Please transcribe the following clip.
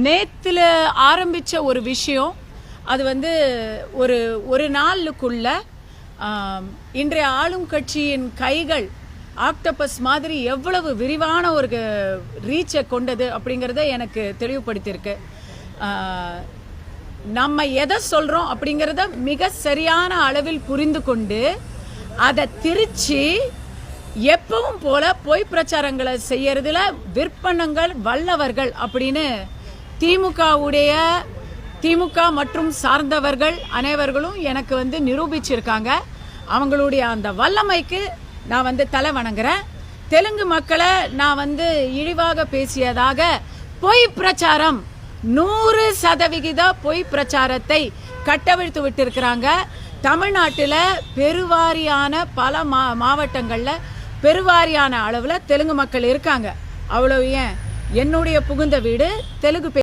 நேத்துல ஆரம்பிச்ச ஒரு விஷயம் அது வந்து ஒரு நாளுக்குள்ள இன்றைய ஆளும் கட்சியின் கைகள் ஆக்டோபஸ் மாதிரி எவ்வளவு விரிவான ஒரு ரீச்சை கொண்டது அப்படிங்கிறத எனக்கு தெளிவுபடுத்தியிருக்கு. நம்ம எதை சொல்றோம் அப்படிங்கிறத மிக சரியான அளவில் புரிந்து கொண்டு அதை திருச்சி எப்பவும் போல பொய் பிரச்சாரங்களை செய்யறதுல விற்பனங்கள் வல்லவர்கள் அப்படின்னு திமுக மற்றும் சார்ந்தவர்கள் அனைவர்களும் எனக்கு வந்து நிரூபிச்சிருக்காங்க. அவங்களுடைய அந்த வல்லமைக்கு நான் வந்து தலை வணங்குறேன். தெலுங்கு மக்களை நான் வந்து இழிவாக பேசியதாக பொய் பிரச்சாரம் 100% பொய் பிரச்சாரத்தை கட்டவிழ்த்து விட்டிருக்கிறாங்க. தமிழ்நாட்டில் பெருவாரியான பல மாவட்டங்களில் பெருவாரியான அளவில் தெலுங்கு மக்கள் இருக்காங்க. அவ்வளவு ஏன் என்னுடைய புகுந்த வீடு தெலுங்கு